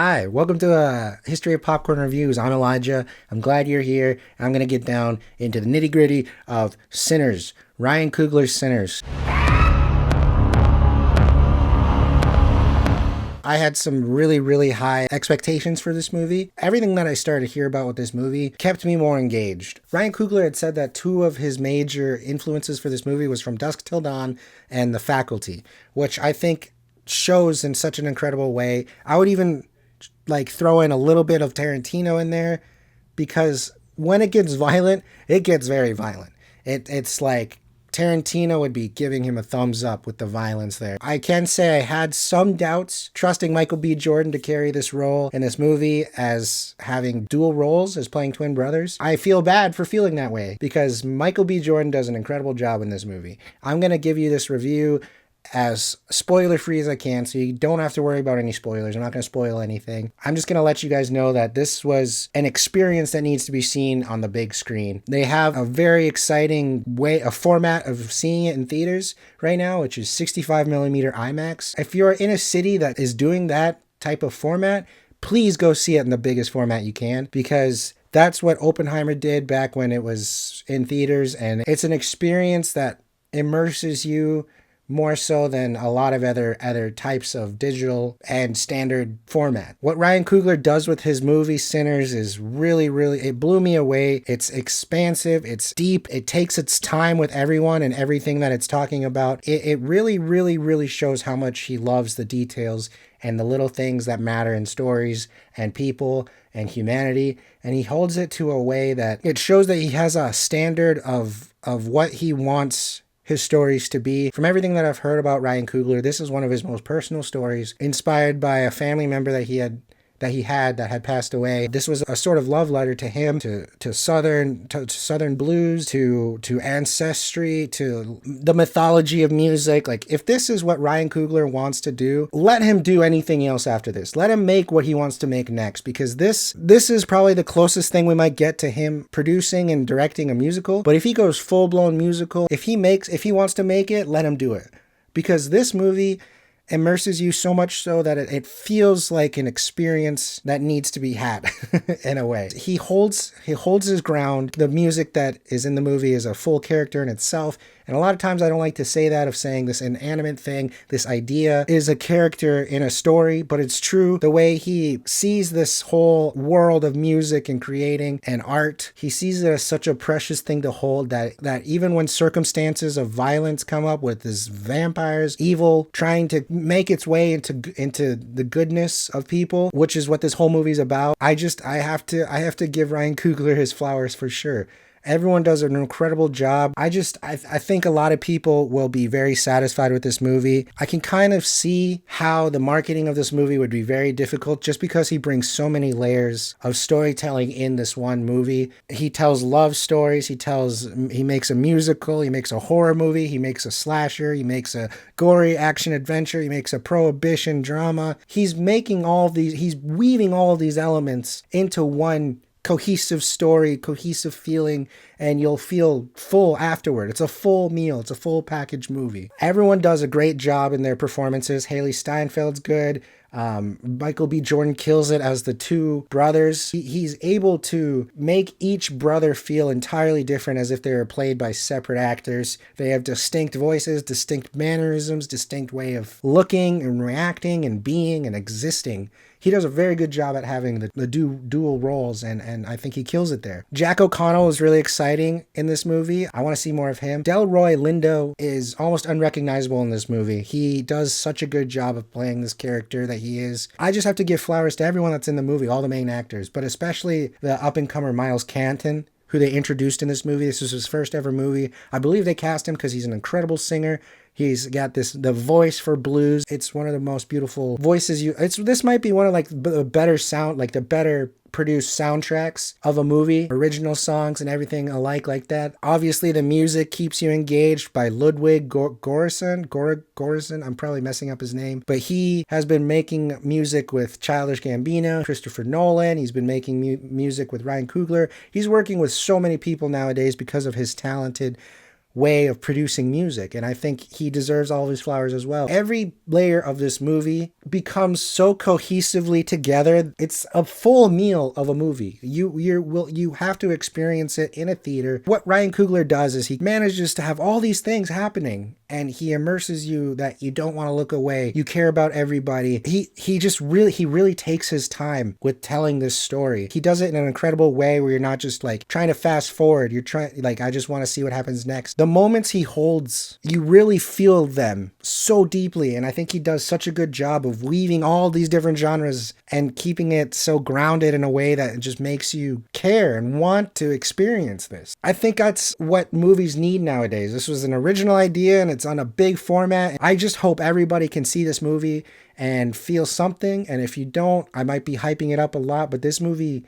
Hi, welcome to History of Popcorn Reviews. I'm Elijah. I'm glad you're here. I'm going to get down into the nitty gritty of Sinners, Ryan Coogler's Sinners. I had some really high expectations for this movie. Everything that I started to hear about with this movie kept me more engaged. Ryan Coogler had said that two of his major influences for this movie was From Dusk Till Dawn and The Faculty, which I think shows in such an incredible way. I would even throw in a little bit of Tarantino in there, because when it gets violent, it gets very violent. It's like Tarantino would be giving him a thumbs up with the violence there. I can say I had some doubts trusting Michael B. Jordan to carry this role in this movie, as having dual roles as playing twin brothers. I feel bad for feeling that way because Michael B. Jordan does an incredible job in this movie. I'm going to give you this review as spoiler free as I can, so you don't have to worry about any spoilers. I'm not going to spoil anything. I'm just going to let you guys know that this was an experience that needs to be seen on the big screen. They have a very exciting a format of seeing it in theaters right now, which is 65mm IMAX. If you're in a city that is doing that type of format, please go see it in the biggest format you can, because that's what Oppenheimer did back when it was in theaters, and it's an experience that immerses you more so than a lot of other types of digital and standard format. What Ryan Coogler does with his movie Sinners is really, it blew me away. It's expansive, it's deep, it takes its time with everyone and everything that it's talking about. It really shows how much he loves the details and the little things that matter in stories and people and humanity. And he holds it to a way that it shows that he has a standard of what he wants his stories to be. From everything that I've heard about Ryan Coogler, this is one of his most personal stories, inspired by a family member that he had passed away. This was a sort of love letter to him, to southern blues, to ancestry, to the mythology of music. Like, if this is what Ryan Coogler wants to do, let him do anything else after this. Let him make what he wants to make next, because this is probably the closest thing we might get to him producing and directing a musical. But if he goes full-blown musical, if he wants to make it, let him do it. Because this movie immerses you so much so that it feels like an experience that needs to be had in a way. He holds his ground. The music that is in the movie is a full character in itself. And a lot of times I don't like to say that, of saying this inanimate thing, this idea is a character in a story, but it's true. The way he sees this whole world of music and creating and art, he sees it as such a precious thing to hold, that even when circumstances of violence come up with this vampires, evil trying to make its way into the goodness of people, which is what this whole movie's about, I have to give Ryan Coogler his flowers for sure. Everyone does an incredible job. I think a lot of people will be very satisfied with this movie. I can kind of see how the marketing of this movie would be very difficult, just because he brings so many layers of storytelling in this one movie. He tells love stories, he makes a musical, he makes a horror movie, he makes a slasher, he makes a gory action adventure, he makes a prohibition drama. He's weaving all of these elements into one cohesive story, cohesive feeling, and you'll feel full afterward. It's a full meal. It's a full package movie. Everyone does a great job in their performances. Hailee Steinfeld's good. Michael B. Jordan kills it as the two brothers. He's able to make each brother feel entirely different, as if they were played by separate actors. They have distinct voices, distinct mannerisms, distinct way of looking and reacting and being and existing. He does a very good job at having the dual roles, and I think he kills it there. Jack O'Connell is really exciting in this movie. I want to see more of him. Delroy Lindo is almost unrecognizable in this movie. He does such a good job of playing this character that he is. I just have to give flowers to everyone that's in the movie, all the main actors, but especially the up-and-comer Miles Canton, who they introduced in this movie. This was his first ever movie. I believe they cast him because he's an incredible singer. He's got the voice for blues. It's one of the most beautiful voices this might be one of the better produced soundtracks of a movie, original songs and everything alike like that. Obviously, the music keeps you engaged by Ludwig Göransson. I'm probably messing up his name, but he has been making music with Childish Gambino, Christopher Nolan. He's been making music with Ryan Coogler. He's working with so many people nowadays because of his talented way of producing music, and I think he deserves all of his flowers as well. Every layer of this movie becomes so cohesively together. It's a full meal of a movie. You have to experience it in a theater. What Ryan Coogler does is he manages to have all these things happening, and he immerses you that you don't want to look away. You care about everybody. He really takes his time with telling this story. He does it in an incredible way where you're not just like trying to fast forward. You're trying, like, I just want to see what happens next. The moments he holds, you really feel them so deeply, and I think he does such a good job of weaving all these different genres and keeping it so grounded in a way that it just makes you care and want to experience this. I think that's what movies need nowadays. This was an original idea, and it's on a big format. I just hope everybody can see this movie and feel something, and if you don't, I might be hyping it up a lot, but this movie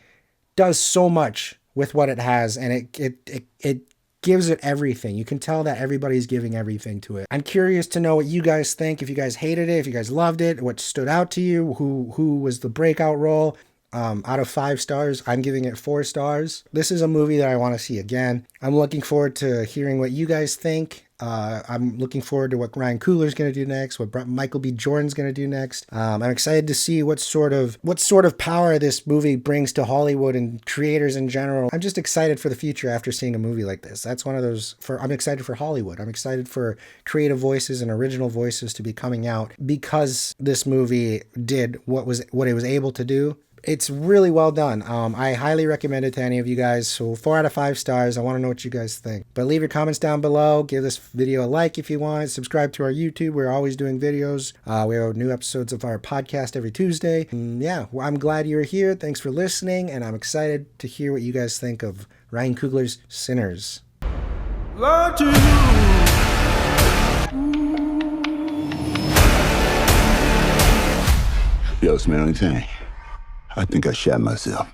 does so much with what it has, and it gives it everything. You can tell that everybody's giving everything to it. I'm curious to know what you guys think, if you guys hated it, if you guys loved it, what stood out to you, who was the breakout role. Out of 5 stars, I'm giving it 4 stars. This is a movie that I want to see again. I'm looking forward to hearing what you guys think. I'm looking forward to what Ryan Coogler's going to do next, what Michael B. Jordan's going to do next. I'm excited to see what sort of power this movie brings to Hollywood and creators in general. I'm just excited for the future after seeing a movie like this. That's one of those, I'm excited for Hollywood. I'm excited for creative voices and original voices to be coming out because this movie did what it was able to do. It's really well done. I highly recommend it to any of you guys. So 4 out of 5 stars. I want to know what you guys think. But leave your comments down below. Give this video a like if you want. Subscribe to our YouTube. We're always doing videos. We have new episodes of our podcast every Tuesday. Yeah, well, I'm glad you're here. Thanks for listening. And I'm excited to hear what you guys think of Ryan Coogler's Sinners. Love to you. Yo, smell anything? I think I shot myself.